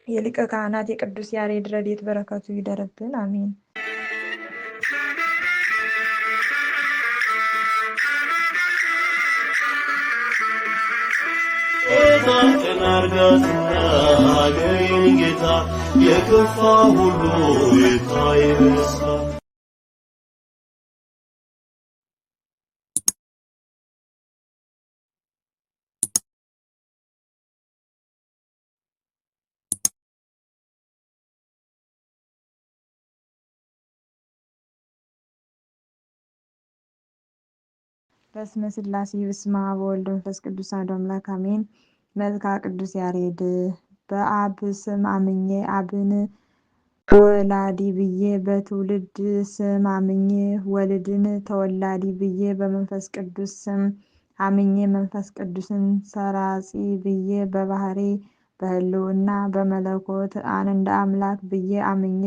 የሊቀ ካህናት የቅዱስ ያሬድ ረድኤት በረከቱ ይደርብን፣ አሜን። ጌታ የከፋ ሁሉ ይታይሳ በስመ ሥላሴ በስመ አብ ወወልድ ወመንፈስ ቅዱስ አሐዱ አምላክ አሜን። መልክአ ቅዱስ ያሬድ። በአብ ስም አምኜ አብን ወላዲ ብዬ፣ በትውልድ ስም አምኜ ወልድን ተወላዲ ብዬ፣ በመንፈስ ቅዱስ ስም አምኜ መንፈስ ቅዱስን ሰራጺ ብዬ፣ በባህሪ በሕልውና በመለኮት አንድ አምላክ ብዬ አምኜ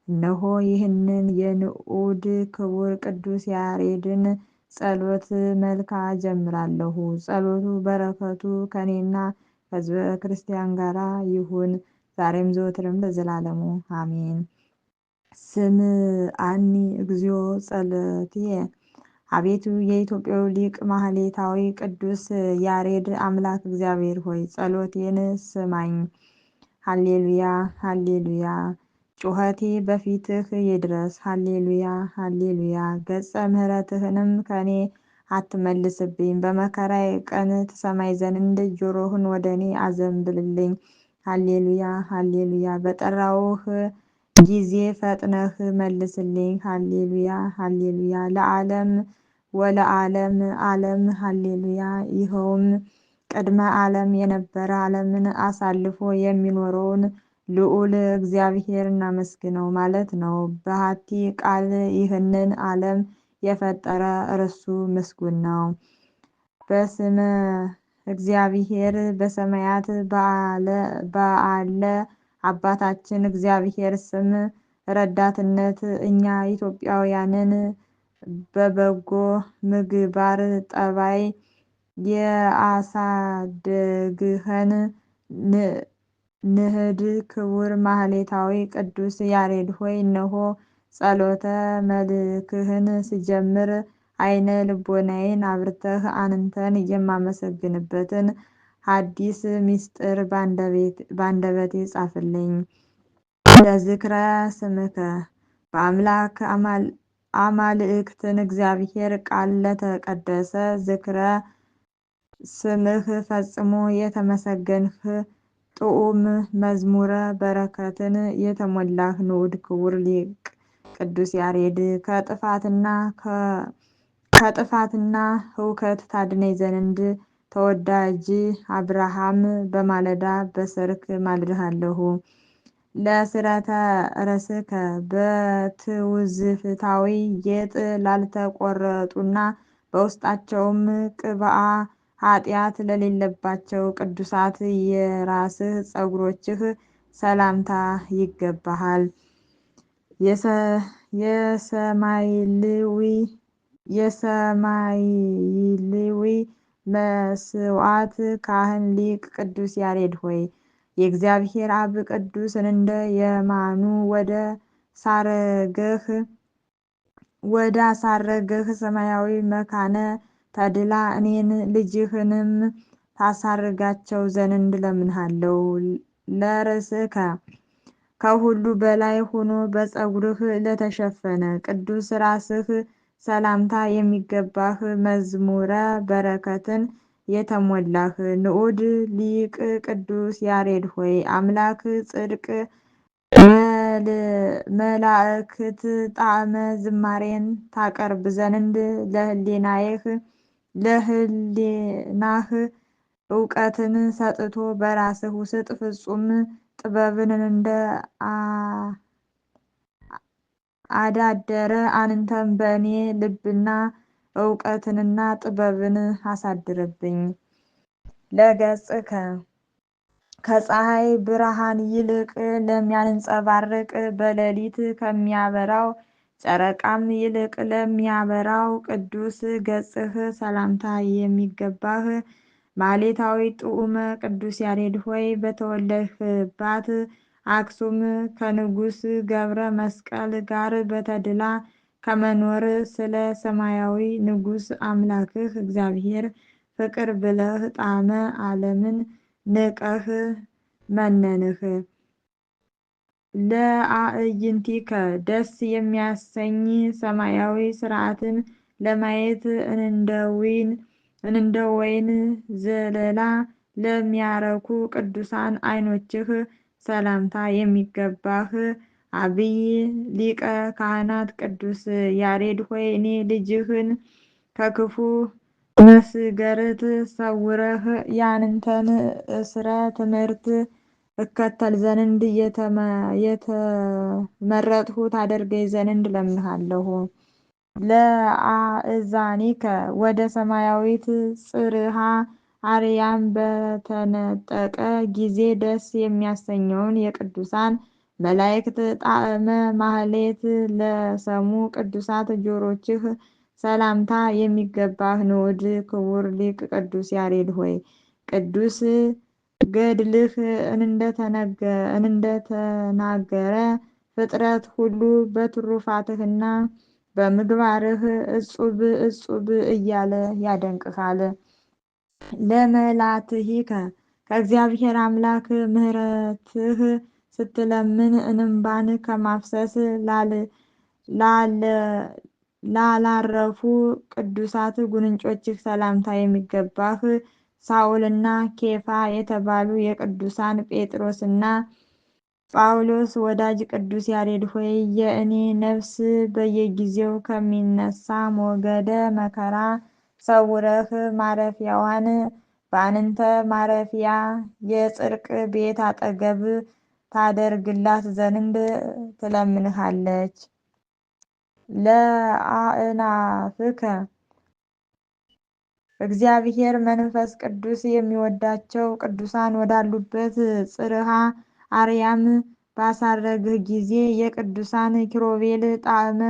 እነሆ ይህንን የንዑድ ክቡር ቅዱስ ያሬድን ጸሎት መልካ ጀምራለሁ። ጸሎቱ በረከቱ ከኔና ከሕዝበ ክርስቲያን ጋር ይሁን ዛሬም ዘወትርም ለዘላለሙ አሜን። ስምዐኒ እግዚኦ ጸሎትየ። አቤቱ የኢትዮጵያው ሊቅ ማህሌታዊ ቅዱስ ያሬድ አምላክ እግዚአብሔር ሆይ ጸሎቴን ስማኝ። ሃሌሉያ ሃሌሉያ። ጩኸቴ በፊትህ ይድረስ። ሃሌሉያ ሃሌሉያ። ገጸ ምሕረትህንም ከኔ አትመልስብኝ። በመከራዬ ቀን ትሰማኝ ዘንድ ጆሮህን ወደ እኔ አዘንብልልኝ። ሃሌሉያ ሃሌሉያ። በጠራውህ ጊዜ ፈጥነህ መልስልኝ። ሃሌሉያ ሃሌሉያ። ለዓለም ወለዓለም ዓለም ሃሌሉያ። ይኸውም ቅድመ ዓለም የነበረ ዓለምን አሳልፎ የሚኖረውን ልዑል እግዚአብሔር እናመስግነው ማለት ነው። በሐቲ ቃል ይህንን ዓለም የፈጠረ እርሱ ምስጉን ነው። በስመ እግዚአብሔር በሰማያት በአለ አባታችን እግዚአብሔር ስም ረዳትነት እኛ ኢትዮጵያውያንን በበጎ ምግባር ጠባይ የአሳደግኸን ንህድ ክቡር ማህሌታዊ ቅዱስ ያሬድ ሆይ እነሆ ጸሎተ መልክህን ስጀምር አይነ ልቦናዬን አብርተህ አንተን የማመሰግንበትን ሐዲስ ምስጢር ባንደበቴ ጻፍልኝ። ለዝክረ ስምከ በአምላክ አማልእክትን እግዚአብሔር ቃል ለተቀደሰ ዝክረ ስምህ ፈጽሞ የተመሰገንህ ጥዑም መዝሙረ በረከትን የተሞላህ ንዑድ ክቡር ሊቅ ቅዱስ ያሬድ ከጥፋትና ህውከት ታድነኝ ዘንድ ተወዳጅ አብርሃም በማለዳ በሰርክ ማልድሃለሁ። ለስረተ ርእስከ በትውዝፍታዊ ጌጥ ላልተቆረጡና በውስጣቸውም ቅብአ ኃጢአት ለሌለባቸው ቅዱሳት የራስህ ፀጉሮችህ ሰላምታ ይገባሃል። የሰማይልዊ መስዋዕት ካህን ሊቅ ቅዱስ ያሬድ ሆይ የእግዚአብሔር አብ ቅዱስን እንደ የማኑ ወደ አሳረገህ ሰማያዊ መካነ ተድላ እኔን ልጅህንም ታሳርጋቸው ዘንድ እለምንሃለሁ። ለርእስከ ከሁሉ በላይ ሆኖ በፀጉርህ ለተሸፈነ ቅዱስ ራስህ ሰላምታ የሚገባህ መዝሙረ በረከትን የተሞላህ ንዑድ ሊቅ ቅዱስ ያሬድ ሆይ አምላክ ጽድቅ መላእክት ጣዕመ ዝማሬን ታቀርብ ዘንድ ለህሊናህ እውቀትን ሰጥቶ በራስህ ውስጥ ፍጹም ጥበብን እንደ አዳደረ አንተም በእኔ ልብና እውቀትንና ጥበብን አሳድርብኝ። ለገጽከ ከፀሐይ ብርሃን ይልቅ ለሚያንጸባርቅ በሌሊት ከሚያበራው ጨረቃም ይልቅ ለሚያበራው ቅዱስ ገጽህ ሰላምታ የሚገባህ ማሌታዊ ጥዑመ ቅዱስ ያሬድ ሆይ በተወለድህባት አክሱም ከንጉሥ ገብረ መስቀል ጋር በተድላ ከመኖር ስለ ሰማያዊ ንጉሥ አምላክህ እግዚአብሔር ፍቅር ብለህ ጣዕመ ዓለምን ንቀህ መነንህ። ለአዕይንቲከ ደስ የሚያሰኝ ሰማያዊ ሥርዓትን ለማየት እንደ ወይን ዘለላ ለሚያረኩ ቅዱሳን ዓይኖችህ ሰላምታ የሚገባህ አብይ ሊቀ ካህናት ቅዱስ ያሬድ ሆይ እኔ ልጅህን ከክፉ መስገርት ሰውረህ ያንተን እስረ ትምህርት እከተል ዘንድ የተመረጥሁ ታደርገኝ ዘንድ እለምንሃለሁ። ለአእዛኒከ ወደ ሰማያዊት ጽርሐ አርያም በተነጠቀ ጊዜ ደስ የሚያሰኘውን የቅዱሳን መላእክት ጣዕመ ማህሌት ለሰሙ ቅዱሳት ጆሮችህ ሰላምታ የሚገባህ ንዑድ ክቡር ሊቅ ቅዱስ ያሬድ ሆይ ቅዱስ ገድልህ እንደተናገረ ፍጥረት ሁሉ በትሩፋትህና በምግባርህ እጹብ እጹብ እያለ ያደንቅሃል። ለመላትሂከ ከእግዚአብሔር አምላክ ምሕረትህ ስትለምን እንባን ከማፍሰስ ላላረፉ ቅዱሳት ጉንጮችህ ሰላምታ የሚገባህ ሳኦልና ኬፋ የተባሉ የቅዱሳን ጴጥሮስና ጳውሎስ ወዳጅ ቅዱስ ያሬድ ሆይ የእኔ ነፍስ በየጊዜው ከሚነሳ ሞገደ መከራ ሰውረህ ማረፊያዋን በአንተ ማረፊያ የጽድቅ ቤት አጠገብ ታደርግላት ዘንድ ትለምንሃለች። ለአእናፍከ እግዚአብሔር መንፈስ ቅዱስ የሚወዳቸው ቅዱሳን ወዳሉበት ጽርሐ አርያም ባሳረግህ ጊዜ የቅዱሳን ኪሩቤል ጣዕመ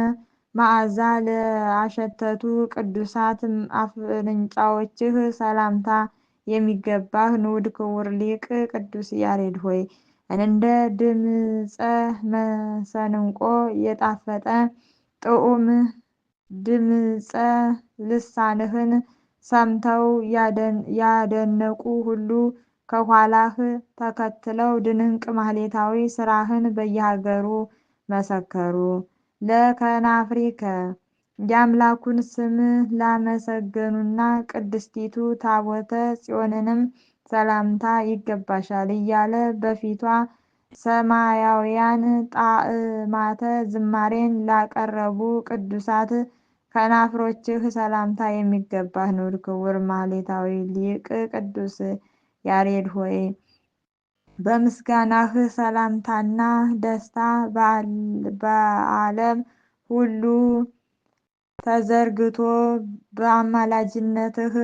መዓዛ ለአሸተቱ ቅዱሳት አፍንጫዎችህ ሰላምታ የሚገባህ ንዑድ ክቡር ሊቅ ቅዱስ ያሬድ ሆይ እንደ ድምፀ መሰንቆ የጣፈጠ ጥዑም ድምፀ ልሳንህን ሰምተው ያደነቁ ሁሉ ከኋላህ ተከትለው ድንቅ ማህሌታዊ ሥራህን በየሀገሩ መሰከሩ። ለከናፍሪከ የአምላኩን ስም ላመሰገኑና ቅድስቲቱ ታቦተ ጽዮንንም ሰላምታ ይገባሻል እያለ በፊቷ ሰማያውያን ጣዕማተ ዝማሬን ላቀረቡ ቅዱሳት ከናፍሮችህ ሰላምታ የሚገባህ ንዑድ ክቡር ማህሌታዊ ሊቅ ቅዱስ ያሬድ ሆይ በምስጋናህ ሰላምታና ደስታ በዓለም ሁሉ ተዘርግቶ በአማላጅነትህ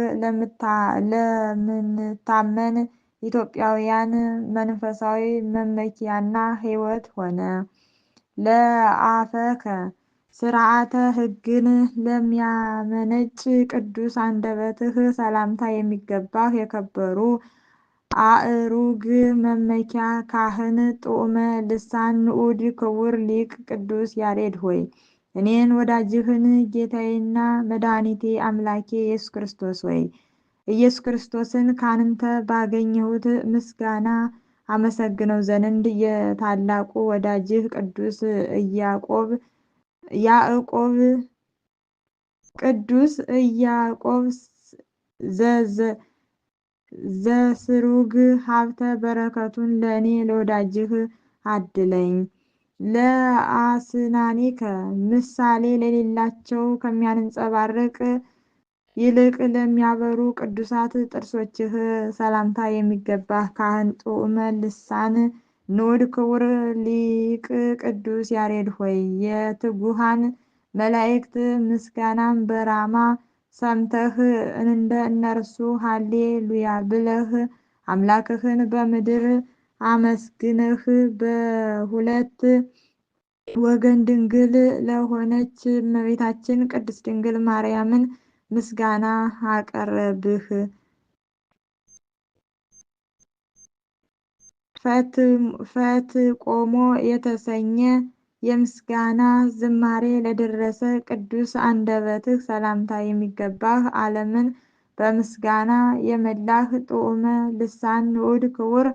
ለምንታመን ኢትዮጵያውያን መንፈሳዊ መመኪያና ሕይወት ሆነ። ለአፈከ ሥርዓተ ሕግን ለሚያመነጭ ቅዱስ አንደበትህ ሰላምታ የሚገባህ የከበሩ አእሩግ መመኪያ ካህን ጥዑመ ልሳን ንዑድ ክቡር ሊቅ ቅዱስ ያሬድ ሆይ እኔን ወዳጅህን ጌታዬና መድኃኒቴ አምላኬ ኢየሱስ ክርስቶስ ሆይ ኢየሱስ ክርስቶስን ካንተ ባገኘሁት ምስጋና አመሰግነው ዘንድ የታላቁ ወዳጅህ ቅዱስ ኢያዕቆብ ዘስሩግ ሀብተ በረከቱን ለእኔ ለወዳጅህ አድለኝ። ለአስናኒከ ምሳሌ ለሌላቸው ከሚያንጸባርቅ ይልቅ ለሚያበሩ ቅዱሳት ጥርሶችህ ሰላምታ የሚገባህ ካህን ጥዑመ ልሳን ንዑድ ክቡር ሊቅ ቅዱስ ያሬድ ሆይ የትጉሃን መላእክት ምስጋናን በራማ ሰምተህ እንደ እነርሱ ሃሌ ሉያ ብለህ አምላክህን በምድር አመስግነህ በሁለት ወገን ድንግል ለሆነች እመቤታችን ቅድስት ድንግል ማርያምን ምስጋና አቀረብህ። ፈትቆሞ የተሰኘ የምስጋና ዝማሬ ለደረሰ ቅዱስ አንደበትህ ሰላምታ የሚገባህ ዓለምን በምስጋና የመላህ ጥዑመ ልሳን ንዑድ ክቡር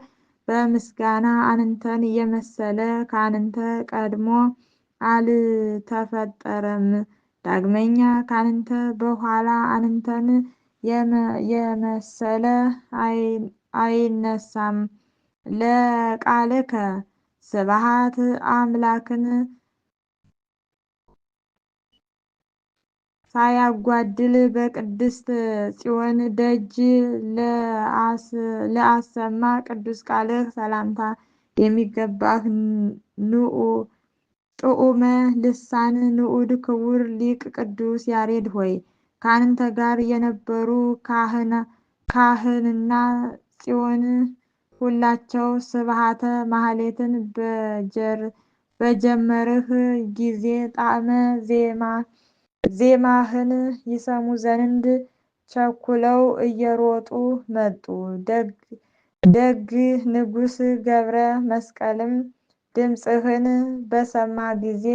በምስጋና አንተን የመሰለ ከአንተ ቀድሞ አልተፈጠረም። ዳግመኛ ካንተ በኋላ አንተን የመሰለ አይነሳም። ለቃልከ ስብሐት አምላክን ሳያጓድል በቅድስት ጽዮን ደጅ ለአሰማ ቅዱስ ቃልህ ሰላምታ የሚገባህ ጥዑመ ልሳን ንዑድ ክቡር ሊቅ ቅዱስ ያሬድ ሆይ ከአንተ ጋር የነበሩ ካህንና ጽዮን ሁላቸው ስብሐተ ማህሌትን በጀመርህ ጊዜ ጣዕመ ዜማህን ይሰሙ ዘንድ ቸኩለው እየሮጡ መጡ። ደግ ንጉሥ ገብረ መስቀልም ድምፅህን በሰማ ጊዜ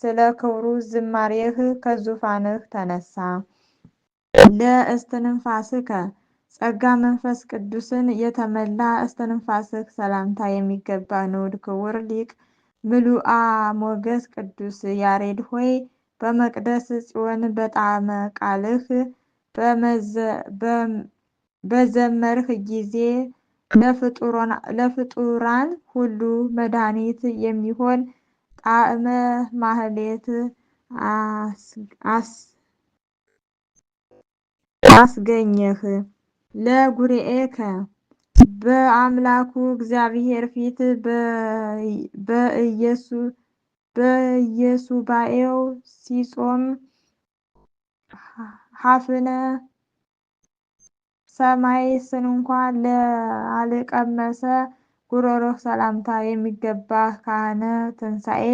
ስለ ክብሩ ዝማሬህ ከዙፋንህ ተነሳ። ለእስትንፋስከ ጸጋ መንፈስ ቅዱስን የተመላ እስትንፋስህ ሰላምታ የሚገባ ንዑድ ክቡር ሊቅ ምሉአ ሞገስ ቅዱስ ያሬድ ሆይ በመቅደስ ጽዮን በጣዕመ ቃልህ በዘመርህ ጊዜ ለፍጡራን ሁሉ መድኃኒት የሚሆን ጣዕመ ማህሌት አስገኘህ። ለጉርኤከ በአምላኩ እግዚአብሔር ፊት በየሱባኤው ሲጾም ሀፍነ ሰማይ ስንኳ ለአልቀመሰ ጉሮሮህ ሰላምታ የሚገባህ ካህነ ትንሣኤ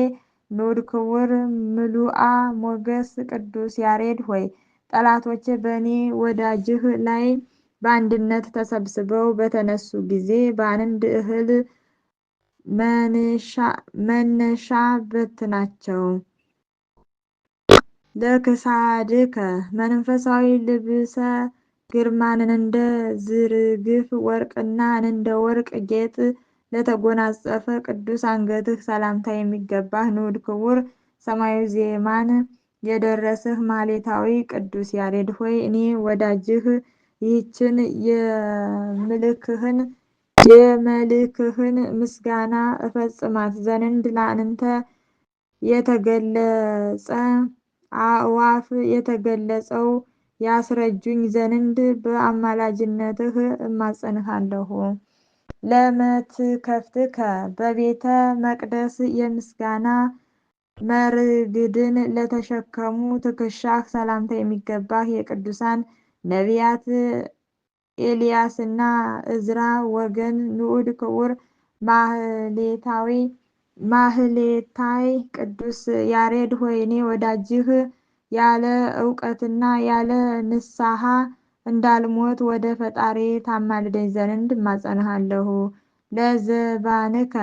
ንዑድ ክቡር ምሉአ ሞገስ ቅዱስ ያሬድ ሆይ ጠላቶች በእኔ ወዳጅህ ላይ በአንድነት ተሰብስበው በተነሱ ጊዜ በአንድ እህል መነሻ በትናቸው። ለክሳድከ መንፈሳዊ ልብሰ ግርማን እንደ ዝርግፍ ወርቅና እንደ ወርቅ ጌጥ ለተጎናጸፈ ቅዱስ አንገትህ ሰላምታ የሚገባህ ንዑድ ክቡር ሰማያዊ ዜማን የደረስህ ማሌታዊ ቅዱስ ያሬድ ሆይ እኔ ወዳጅህ ይህችን የመልክህን ምስጋና እፈጽማት ዘንድ ለአንተ የተገለጸ አእዋፍ የተገለጸው ያስረጁኝ ዘንድ በአማላጅነትህ እማጸንሃለሁ። ለመትከፍትከ በቤተ መቅደስ የምስጋና መርግድን ለተሸከሙ ትከሻህ ሰላምታ የሚገባህ የቅዱሳን ነቢያት ኤልያስና እዝራ ወገን ንዑድ ክቡር ማህሌታይ ቅዱስ ያሬድ ሆይ እኔ ወዳጅህ ያለ እውቀትና ያለ ንስሐ እንዳልሞት ወደ ፈጣሪ ታማልደኝ ዘንድ እማጸንሃለሁ። ለዘባንከ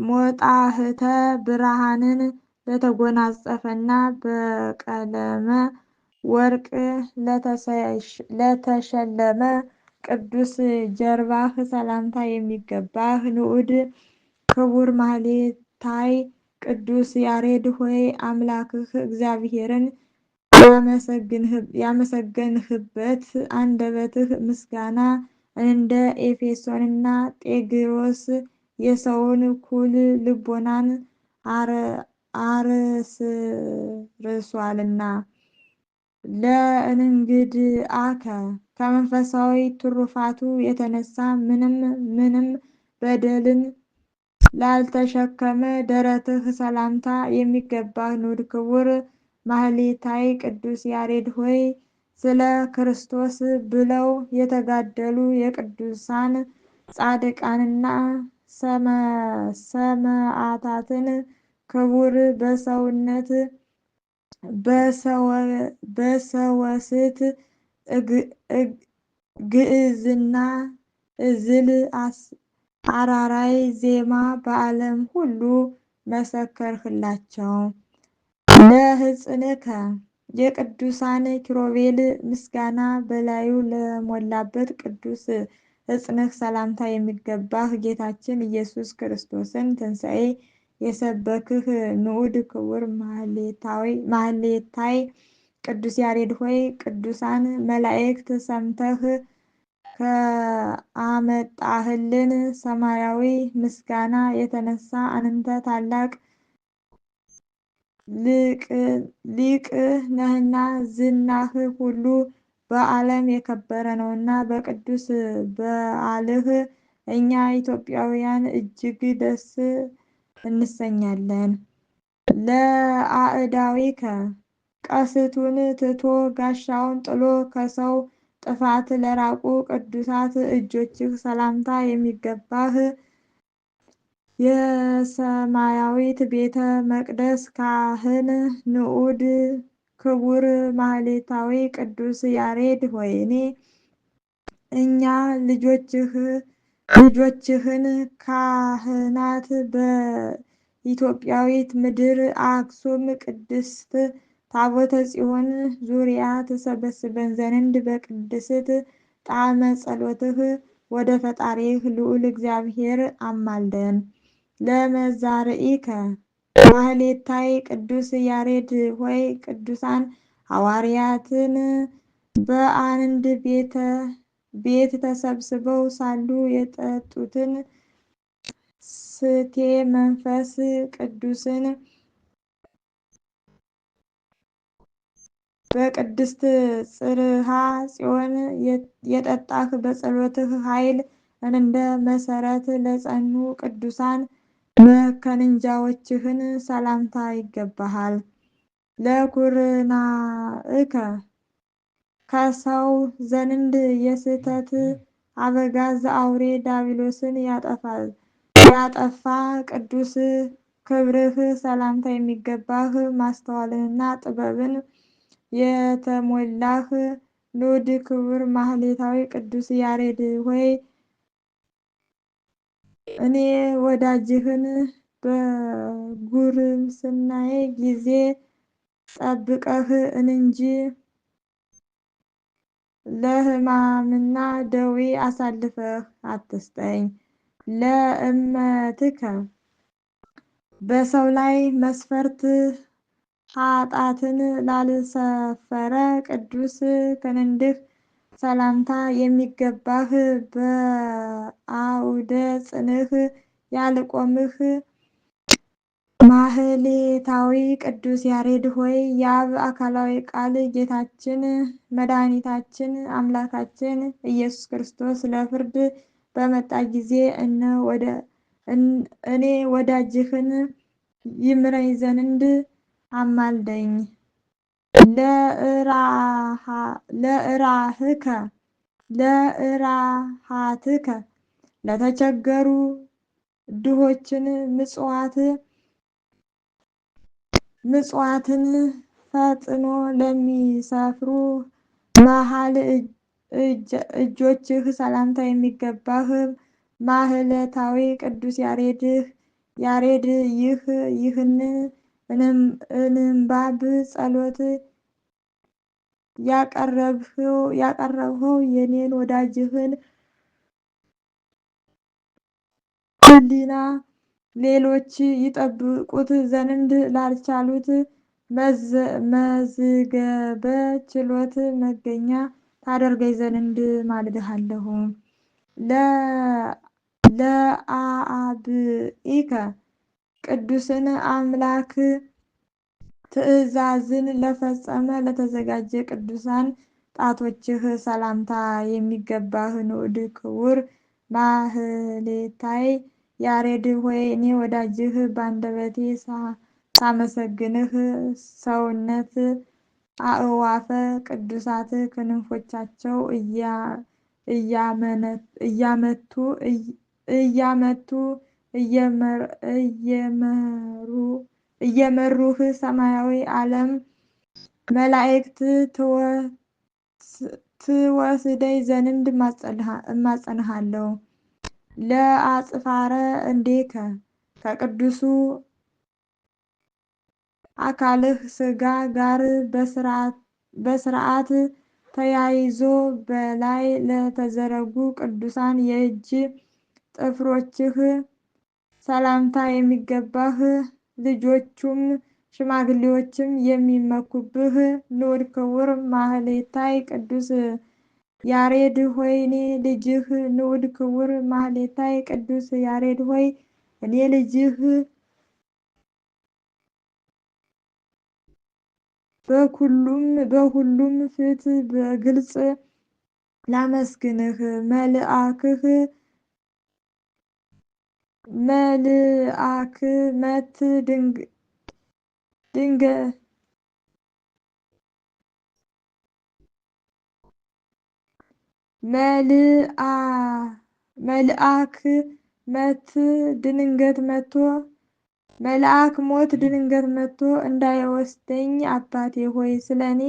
ሞጣህተ ብርሃንን ለተጎናጸፈና በቀለመ ወርቅ ለተሸለመ ቅዱስ ጀርባህ ሰላምታ የሚገባህ ንዑድ ክቡር ማህሌታይ ቅዱስ ያሬድ ሆይ አምላክህ እግዚአብሔርን ያመሰገንህበት አንደበትህ ምስጋና እንደ ኤፌሶንና ጤግሮስ የሰውን ኩል ልቦናን አርስርሷልና። ለእንግድአከ ከመንፈሳዊ ትሩፋቱ የተነሳ ምንም በደልን ላልተሸከመ ደረትህ ሰላምታ የሚገባህ ንዑድ ክቡር ማህሌታይ ቅዱስ ያሬድ ሆይ ስለ ክርስቶስ ብለው የተጋደሉ የቅዱሳን ጻድቃንና ሰማዕታትን ክቡር በሰወስት ግዕዝና እዝል አራራይ ዜማ በዓለም ሁሉ መሰከርህላቸው። ለሕፅንከ የቅዱሳን ኪሩቤል ምስጋና በላዩ ለሞላበት ቅዱስ ሕፅንህ ሰላምታ የሚገባህ ጌታችን ኢየሱስ ክርስቶስን ትንሣኤ የሰበክህ ንዑድ ክቡር ማህሌታይ ቅዱስ ያሬድ ሆይ ቅዱሳን መላእክት ሰምተህ ከአመጣህልን ሰማያዊ ምስጋና የተነሳ አንተ ታላቅ ሊቅ ነህና ዝናህ ሁሉ በዓለም የከበረ ነውና በቅዱስ በዓልህ እኛ ኢትዮጵያውያን እጅግ ደስ እንሰኛለን። ለአእዳዊከ ቀስቱን ትቶ ጋሻውን ጥሎ ከሰው ጥፋት ለራቁ ቅዱሳት እጆችህ ሰላምታ የሚገባህ የሰማያዊት ቤተ መቅደስ ካህን ንዑድ ክቡር ማህሌታዊ ቅዱስ ያሬድ ሆይ እኛ ልጆችህን ካህናት በኢትዮጵያዊት ምድር አክሱም ቅድስት ታቦተ ጽዮን ዙሪያ ተሰበስበን ዘንድ በቅድስት ጣዕመ ጸሎትህ ወደ ፈጣሪህ ልዑል እግዚአብሔር አማልደን። ለመዛርኢከ ማህሌታይ ቅዱስ ያሬድ ሆይ ቅዱሳን ሐዋርያትን በአንድ ቤት ተሰብስበው ሳሉ የጠጡትን ስቴ መንፈስ ቅዱስን በቅድስት ጽርሐ ጽዮን የጠጣህ በጸሎትህ ኃይል እንደ መሰረት ለጸኑ ቅዱሳን መከንጃዎችህን ሰላምታ ይገባሃል። ለኩርናእከ ከሰው ዘንድ የስህተት አበጋዝ አውሬ ዲያብሎስን ያጠፋ ቅዱስ ክብርህ ሰላምታ የሚገባህ ማስተዋልንና ጥበብን የተሞላህ ንዑድ ክቡር ማህሌታዊ ቅዱስ ያሬድ ሆይ እኔ ወዳጅህን በጉርምስናዬ ጊዜ ጠብቀህ እንጂ ለሕማምና ደዌ አሳልፈህ አትስጠኝ። ለእመትከ በሰው ላይ መስፈርት ኃጢአትን ላልሰፈረ ቅዱስ ክንድህ ሰላምታ የሚገባህ በአውደ ጽንዕ ያልቆምህ ማህሌታዊ ቅዱስ ያሬድ ሆይ የአብ አካላዊ ቃል ጌታችን መድኃኒታችን አምላካችን ኢየሱስ ክርስቶስ ለፍርድ በመጣ ጊዜ እኔ ወዳጅህን ይምረኝ ዘንድ አማልደኝ። ለእራሃትከ ለተቸገሩ ድሆችን ምጽዋትን ፈጥኖ ለሚሰፍሩ መሃል እጆችህ ሰላምታ የሚገባህ ማህሌታዊ ቅዱስ ያሬድ ይህን እንባብ ጸሎት ያቀረብኸው የኔን ወዳጅህን ሕሊና ሌሎች ይጠብቁት ዘንድ ላልቻሉት መዝገበ ችሎት መገኛ ታደርገኝ ዘንድ ማልድሃለሁ። ለአብኢከ ቅዱስን አምላክ ትእዛዝን ለፈጸመ ለተዘጋጀ ቅዱሳን ጣቶችህ ሰላምታ የሚገባህ ንዑድ ክቡር ማህሌታይ ያሬድ ሆይ እኔ ወዳጅህ በአንደበቴ ሳመሰግንህ ሰውነት አእዋፈ ቅዱሳት ክንፎቻቸው እየመሩህ ሰማያዊ ዓለም መላእክት ትወስደኝ ዘንድ እማጸንሃለሁ። ለአጽፋረ እንዴከ ከቅዱሱ አካልህ ሥጋ ጋር በስርዓት ተያይዞ በላይ ለተዘረጉ ቅዱሳን የእጅ ጥፍሮችህ ሰላምታ የሚገባህ ልጆቹም ሽማግሌዎችም የሚመኩብህ ንዑድ ክቡር ማህሌታይ ቅዱስ ያሬድ ሆይ እኔ ልጅህ ንዑድ ክቡር ማህሌታይ ቅዱስ ያሬድ ሆይ እኔ ልጅህ በሁሉም ፊት በግልጽ ላመስግንህ። መልአክ መት መልአክ ሞት ድንገት መጥቶ እንዳይወስደኝ አባቴ ሆይ ስለ እኔ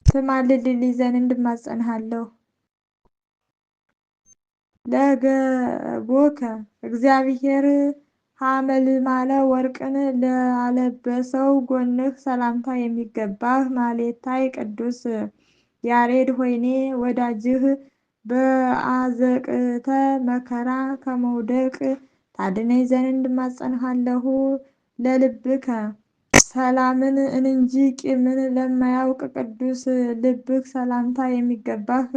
ትማልድልኝ ዘንድ እማጸንሃለሁ። ለገቦከ እግዚአብሔር ሐመልማለ ወርቅን ላለበሰው ጎንህ ሰላምታ የሚገባህ ማህሌታይ ቅዱስ ያሬድ ሆይ እኔ ወዳጅህ በአዘቅተ መከራ ከመውደቅ ታድነኝ ዘንድ እማጸንሃለሁ። ለልብከ ሰላምን እንጂ ቂምን ለማያውቅ ቅዱስ ልብህ ሰላምታ የሚገባህ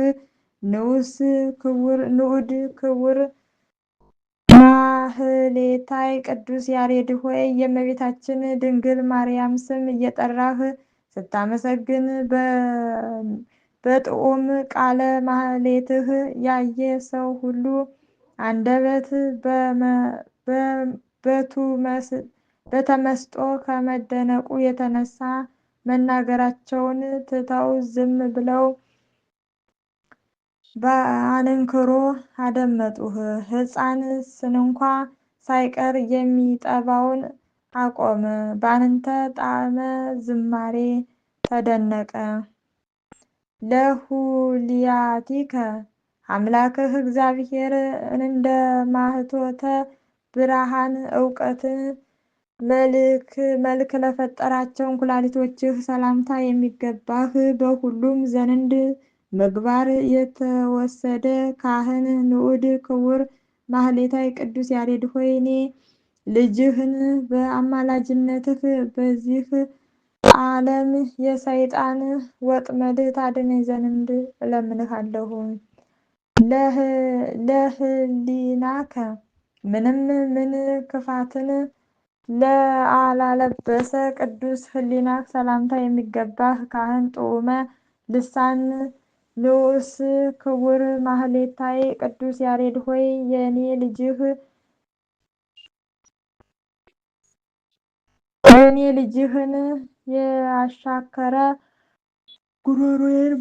ንዑድ ክቡር ማህሌታይ ቅዱስ ያሬድ ሆይ የእመቤታችን ድንግል ማርያም ስም እየጠራህ ስታመሰግን በጥዑም ቃለ ማህሌትህ ያየ ሰው ሁሉ አንደበት በተመስጦ ከመደነቁ የተነሳ መናገራቸውን ትተው ዝም ብለው በአንክሮ አደመጡህ። ሕፃን ስንኳ ሳይቀር የሚጠባውን አቆመ፣ በአንተ ጣዕመ ዝማሬ ተደነቀ። ለሁልያቲከ አምላክህ እግዚአብሔር እንደ ማኅቶተ ብርሃን እውቀትን መልክ ለፈጠራቸው ኩላሊቶችህ ሰላምታ የሚገባህ በሁሉም ዘንድ ምግባር የተወሰደ ካህን ንዑድ ክቡር ማህሌታይ ቅዱስ ያሬድ ሆይ እኔ ልጅህን በአማላጅነትህ በዚህ ዓለም የሰይጣን ወጥመድ ታድነኝ ዘንድ እለምንሃለሁ። ለህሊናከ ምንም ምን ክፋትን ለአላለበሰ ቅዱስ ህሊናክ ሰላምታ የሚገባህ ካህን ጥዑመ ልሳን ንዑስ ክቡር ማህሌታይ ቅዱስ ያሬድ ሆይ የእኔ ልጅህን ያሻከረ ጉሮሮዬን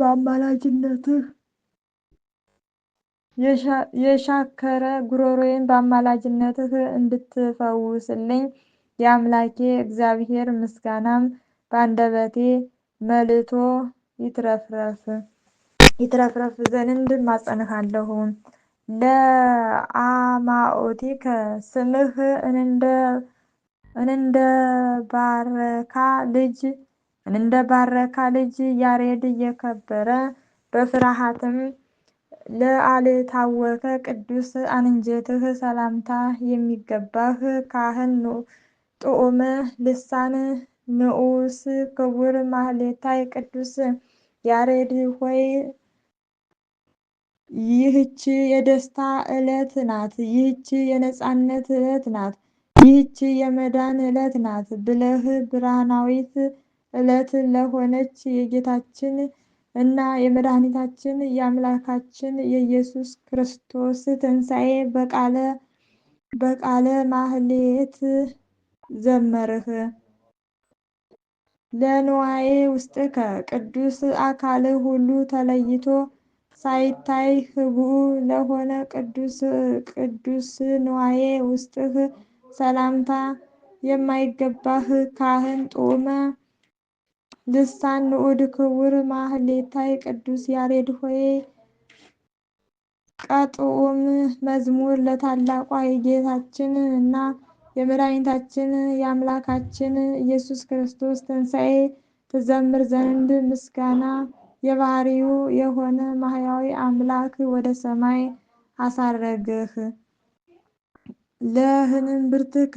በአማላጅነትህ እንድትፈውስልኝ የአምላኬ እግዚአብሔር ምስጋናም በአንደበቴ መልቶ ይትረፍረፍ ዘንድ እማጸንሃለሁ። ለአማኦቲከ ስምህ እንደ ባረካ ልጅ ያሬድ የከበረ በፍርሃትም ለአልታወከ ቅዱስ አንጀትህ ሰላምታ የሚገባህ ካህን ጥዑመ ልሳን ንዑስ ክቡር ማህሌታይ ቅዱስ ያሬድ ሆይ ይህች የደስታ ዕለት ናት፣ ይህች የነፃነት ዕለት ናት፣ ይህች የመዳን ዕለት ናት ብለህ ብርሃናዊት ዕለት ለሆነች የጌታችን እና የመድኃኒታችን የአምላካችን የኢየሱስ ክርስቶስ ትንሣኤ በቃለ ማህሌት ዘመርህ። ለንዋየ ውስጥከ ቅዱስ አካልህ ሁሉ ተለይቶ ሳይታይ ህቡዕ ለሆነ ቅዱስ ንዋየ ውስጥህ ሰላምታ የማይገባህ ካህን ጥዑመ ልሳን ንዑድ ክቡር ማህሌታይ ቅዱስ ያሬድ ሆይ ቀጥዑም መዝሙር ለታላቋ የጌታችን እና የመድኃኒታችን የአምላካችን ኢየሱስ ክርስቶስ ትንሣኤ ትዘምር ዘንድ ምስጋና የባህሪው የሆነ ማህያዊ አምላክ ወደ ሰማይ አሳረግህ። ለህንብርትከ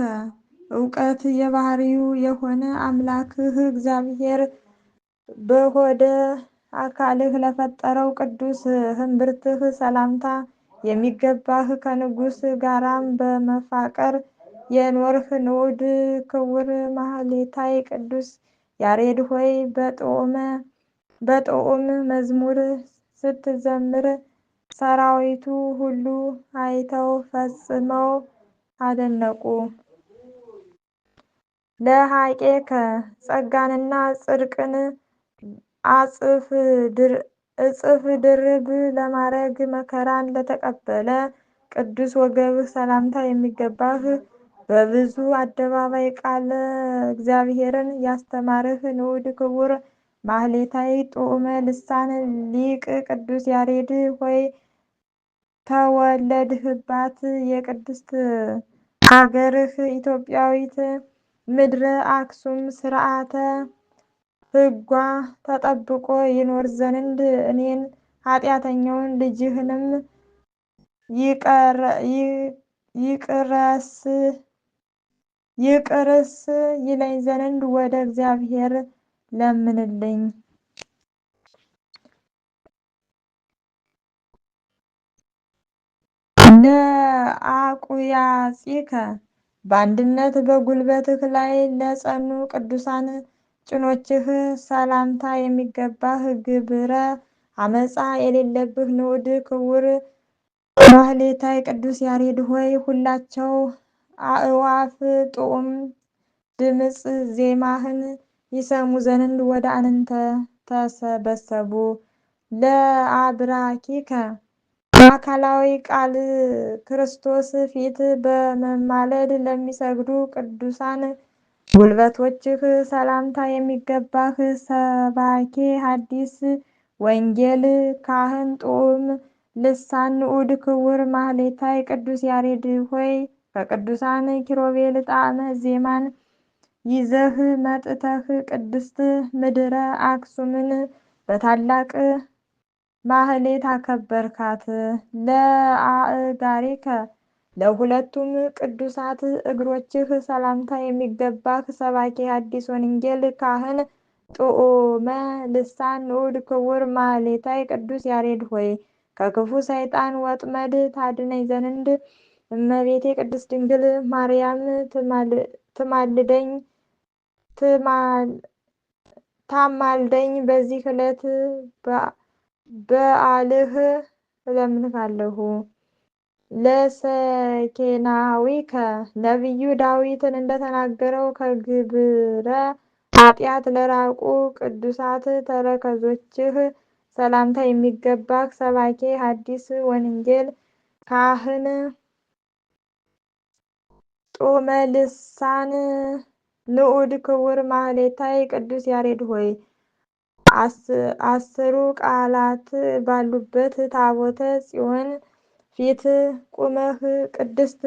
እውቀት የባህሪው የሆነ አምላክህ እግዚአብሔር በሆደ አካልህ ለፈጠረው ቅዱስ ህንብርትህ ሰላምታ የሚገባህ ከንጉሥ ጋራም በመፋቀር የኖርህ ንዑድ ክቡር ማህሌታይ ቅዱስ ያሬድ ሆይ በጥዑም መዝሙር ስትዘምር ሰራዊቱ ሁሉ አይተው ፈጽመው አደነቁ። ለሃቄከ ጸጋንና ጽድቅን እጽፍ ድርብ ለማረግ መከራን ለተቀበለ ቅዱስ ወገብህ ሰላምታ የሚገባህ በብዙ አደባባይ ቃለ እግዚአብሔርን ያስተማርህ ንዑድ ክቡር ማህሌታይ ጥዑመ ልሳን ሊቅ ቅዱስ ያሬድ ሆይ ተወለድህባት የቅድስት ሀገርህ ኢትዮጵያዊት ምድረ አክሱም ስርዓተ ሕጓ ተጠብቆ ይኖር ዘንድ እኔን ኃጢአተኛውን ልጅህንም ይቅርስ ይለኝ ዘንድ ወደ እግዚአብሔር ለምንልኝ። ለአቁያጺከ በአንድነት በጉልበትህ ላይ ለጸኑ ቅዱሳን ጭኖችህ ሰላምታ የሚገባህ ግብረ አመፃ የሌለብህ ንዑድ ክቡር ማህሌታይ ቅዱስ ያሬድ ሆይ ሁላቸው አእዋፍ ጥዑም ድምፅ ዜማህን ይሰሙ ዘንድ ወደ አንተ ተሰበሰቡ። ለአብራኪከ በአካላዊ ቃል ክርስቶስ ፊት በመማለድ ለሚሰግዱ ቅዱሳን ጉልበቶችህ ሰላምታ የሚገባህ ሰባኬ ሐዲስ ወንጌል ካህን ጥዑም ልሳን ንዑድ ክቡር ማህሌታይ ቅዱስ ያሬድ ሆይ ከቅዱሳን ኪሩቤል ጣዕመ ዜማን ይዘህ መጥተህ ቅድስት ምድረ አክሱምን በታላቅ ማህሌት አከበርካት። ለአእጋሪከ ለሁለቱም ቅዱሳት እግሮችህ ሰላምታ የሚገባህ ሰባኬ ሐዲስ ወንጌል ካህን ጥዑመ ልሳን ንዑድ ክቡር ማህሌታይ ቅዱስ ያሬድ ሆይ ከክፉ ሰይጣን ወጥመድ ታድነኝ ዘንድ እመቤቴ ቅድስት ድንግል ማርያም ታማልደኝ። በዚህ ዕለት በዓልህ እለምንሃለሁ። ለሰኬናዊከ ነቢዩ ዳዊትን እንደተናገረው ከግብረ ኃጢአት ለራቁ ቅዱሳት ተረከዞችህ ሰላምታ የሚገባህ ሰባኬ ሐዲስ ወንጌል ካህን ጥዑመ ልሳን ንዑድ ክቡር ማህሌታይ ቅዱስ ያሬድ ሆይ አስሩ ቃላት ባሉበት ታቦተ ጽዮን ፊት ቁመህ ቅድስት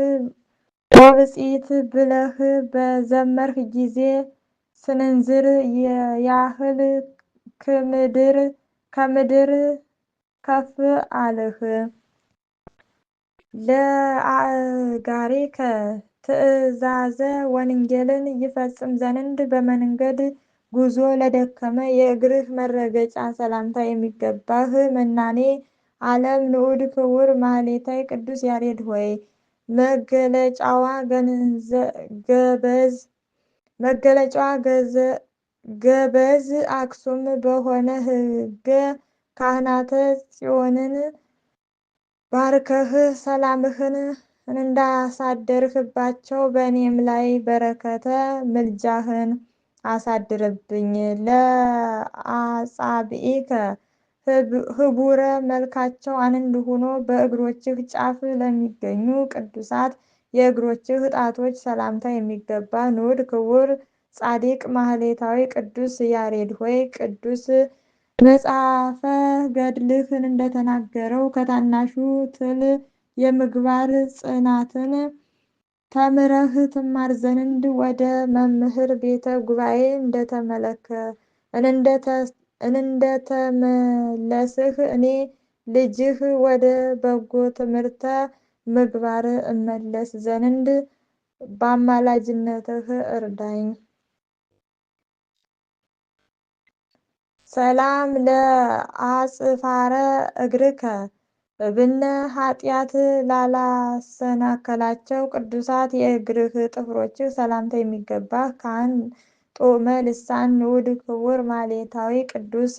ወብጽዕት ብለህ በዘመርህ ጊዜ ስንዝር ያህል ከምድር ከፍ አልህ። ለአእጋሪከ ትእዛዘ ወንጌልን ይፈጽም ዘንድ በመንገድ ጉዞ ለደከመ የእግርህ መረገጫ ሰላምታ የሚገባህ መናኔ ዓለም ንዑድ ክቡር ማህሌታይ ቅዱስ ያሬድ ሆይ መገለጫዋ ገበዝ አክሱም በሆነ ሕገ ካህናተ ጽዮንን ባርከህ ሰላምህን እንዳሳደርህባቸው በእኔም ላይ በረከተ ምልጃህን አሳድርብኝ። ለአጻብዒከ ህቡረ መልካቸው አንድ ሆኖ በእግሮችህ ጫፍ ለሚገኙ ቅዱሳት የእግሮችህ ጣቶች ሰላምታ የሚገባ ንዑድ ክቡር ጻድቅ ማህሌታዊ ቅዱስ ያሬድ ሆይ ቅዱስ መጽሐፈ ገድልህን እንደተናገረው ከታናሹ ትል የምግባር ጽናትን ተምረህ ትማር ዘንድ ወደ መምህር ቤተ ጉባኤ እንደተመለስህ እኔ ልጅህ ወደ በጎ ትምህርተ ምግባር እመለስ ዘንድ በአማላጅነትህ እርዳኝ። ሰላም ለአጽፋረ እግርከ እብነ ኃጢአት ላላሰናከላቸው ቅዱሳት የእግርህ ጥፍሮችህ ሰላምታ የሚገባህ ካህን ጦመ ልሳን ንዑድ ክቡር ማህሌታዊ ቅዱስ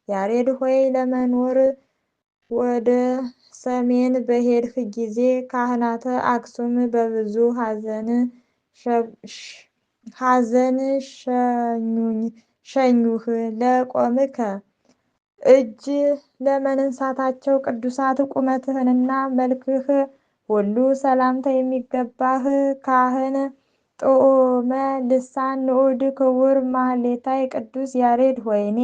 ያሬድ ሆይ ለመኖር ወደ ሰሜን በሄድህ ጊዜ ካህናተ አክሱም በብዙ ሐዘን ሸኙህ። ለቆምከ እጅ ለመንሳታቸው ቅዱሳት ቁመትህንና መልክህ ሁሉ ሰላምታ የሚገባህ ካህን ጦመ ልሳን ንዑድ ክቡር ማህሌታይ ቅዱስ ያሬድ ሆይ እኔ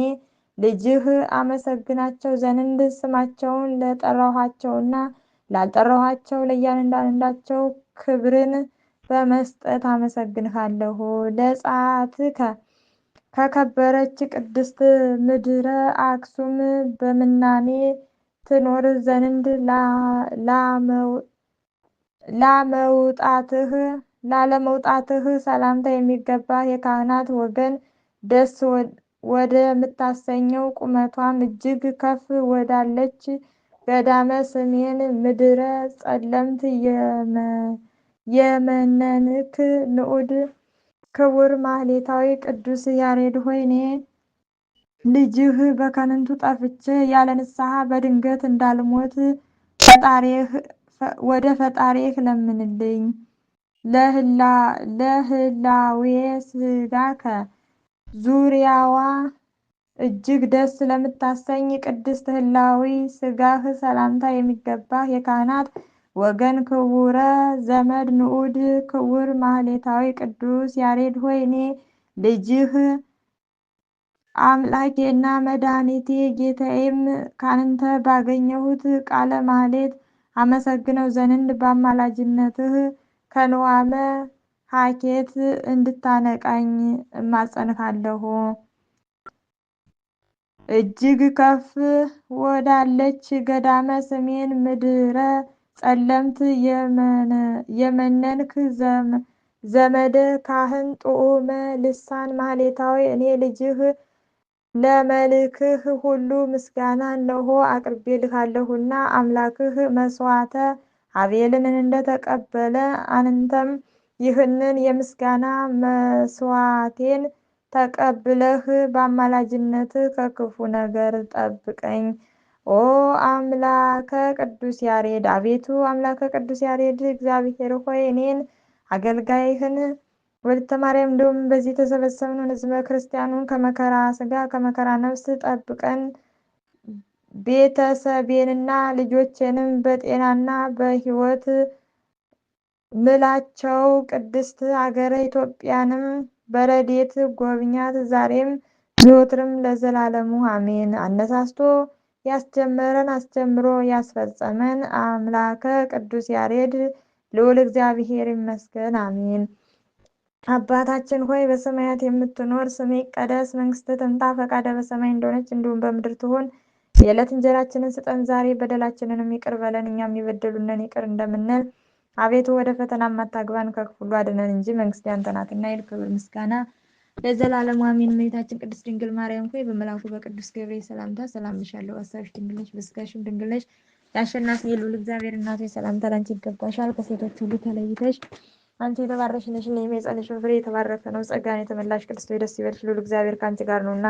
ልጅህ አመሰግናቸው ዘንድ ስማቸውን ለጠራኋቸውና ላልጠራኋቸው ለእያንዳንዳቸው ክብርን በመስጠት አመሰግንሃለሁ። ለጸአትከ ከከበረች ቅድስት ምድረ አክሱም በምናኔ ትኖር ዘንድ ላለመውጣትህ ሰላምታ የሚገባህ የካህናት ወገን ደስ ወደ ምታሰኘው ቁመቷም እጅግ ከፍ ወዳለች ገዳመ ሰሜን ምድረ ጸለምት የመነንክ ንዑድ ክቡር ማህሌታዊ ቅዱስ ያሬድ ሆይ እኔ ልጅህ በከንቱ ጠፍቼ ያለ ንስሐ በድንገት እንዳልሞት ወደ ፈጣሪህ ለምንልኝ። ለህላዌ ስጋከ ዙሪያዋ እጅግ ደስ ለምታሰኝ ቅድስት ህላዊ ስጋህ ሰላምታ የሚገባህ የካህናት ወገን ክቡረ ዘመድ ንዑድ ክቡር ማህሌታዊ ቅዱስ ያሬድ ሆይ እኔ ልጅህ አምላኬና መድኃኒቴ ጌታዬም ካንተ ባገኘሁት ቃለ ማህሌት አመሰግነው ዘንድ በአማላጅነትህ ከንዋመ ሀኬት እንድታነቃኝ እማጸንሃለሁ። እጅግ ከፍ ወዳለች ገዳመ ሰሜን ምድረ ጸለምት የመነንክ ዘመደ ካህን ጦመ ልሳን ማህሌታዊ እኔ ልጅህ ለመልክህ ሁሉ ምስጋና እነሆ አቅርቤልሃለሁና አምላክህ መስዋዕተ አቤልን እንደተቀበለ አንተም ይህንን የምስጋና መስዋዕቴን ተቀብለህ በአማላጅነትህ ከክፉ ነገር ጠብቀኝ። ኦ አምላከ ቅዱስ ያሬድ አቤቱ አምላከ ቅዱስ ያሬድ እግዚአብሔር ሆይ እኔን አገልጋይህን ወለተ ማርያም እንዲሁም በዚህ የተሰበሰብነውን ሕዝበ ክርስቲያኑን ከመከራ ስጋ ከመከራ ነፍስ ጠብቀን ቤተሰቤንና ልጆቼንም በጤናና በሕይወት ምላቸው። ቅድስት አገረ ኢትዮጵያንም በረድኤት ጎብኛት ዛሬም ዘወትርም ለዘላለሙ አሜን። አነሳስቶ ያስጀመረን አስጀምሮ ያስፈጸመን አምላከ ቅዱስ ያሬድ ልዑል እግዚአብሔር ይመስገን፣ አሜን። አባታችን ሆይ በሰማያት የምትኖር ስምህ ይቀደስ፣ መንግስትህ ትምጣ፣ ፈቃድህ በሰማይ እንደሆነች እንዲሁም በምድር ትሁን። የዕለት እንጀራችንን ስጠን ዛሬ፣ በደላችንንም ይቅር በለን እኛም የበደሉንን ይቅር እንደምንል። አቤቱ ወደ ፈተና አታግባን ከክፉ ሁሉ አድነን እንጂ መንግስት ያንተ ናትና፣ ኃይል፣ ክብር፣ ምስጋና ለዘላለሙ አሜን። እመቤታችን ቅድስት ድንግል ማርያም ሆይ በመልአኩ በቅዱስ ገብርኤል ሰላምታ ሰላም እልሻለሁ። በሐሳብሽ ድንግል ነሽ፣ በሥጋሽም ድንግል ነሽ። የአሸናፊ የልዑል እግዚአብሔር እናቱ ሰላምታ ላንቺ ይገባሻል። ከሴቶች ሁሉ ተለይተሽ አንቺ የተባረክሽ ነሽ፣ የማኅፀንሽ ፍሬ የተባረከ ነው። ጸጋን የተመላሽ ቅድስት ሆይ ደስ ይበልሽ፣ ልዑል እግዚአብሔር ከአንቺ ጋር ነውና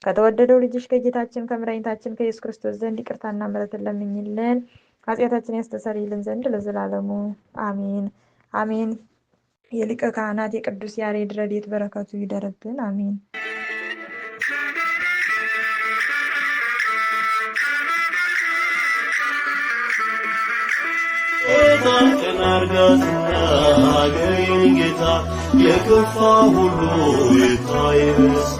ከተወደደው ልጅሽ ከጌታችን ከመድኃኒታችን ከኢየሱስ ክርስቶስ ዘንድ ይቅርታና ምሕረትን ለምኝልን ኃጢአታችንን ያስተሰርይልን ዘንድ ለዘላለሙ አሜን አሜን። የሊቀ ካህናት የቅዱስ ያሬድ ረድኤት በረከቱ ይደርብን፣ አሜን። ታንቀን አርጋትና ሀገሬን ጌታ የከፋ ሁሉ ይታይ በሳ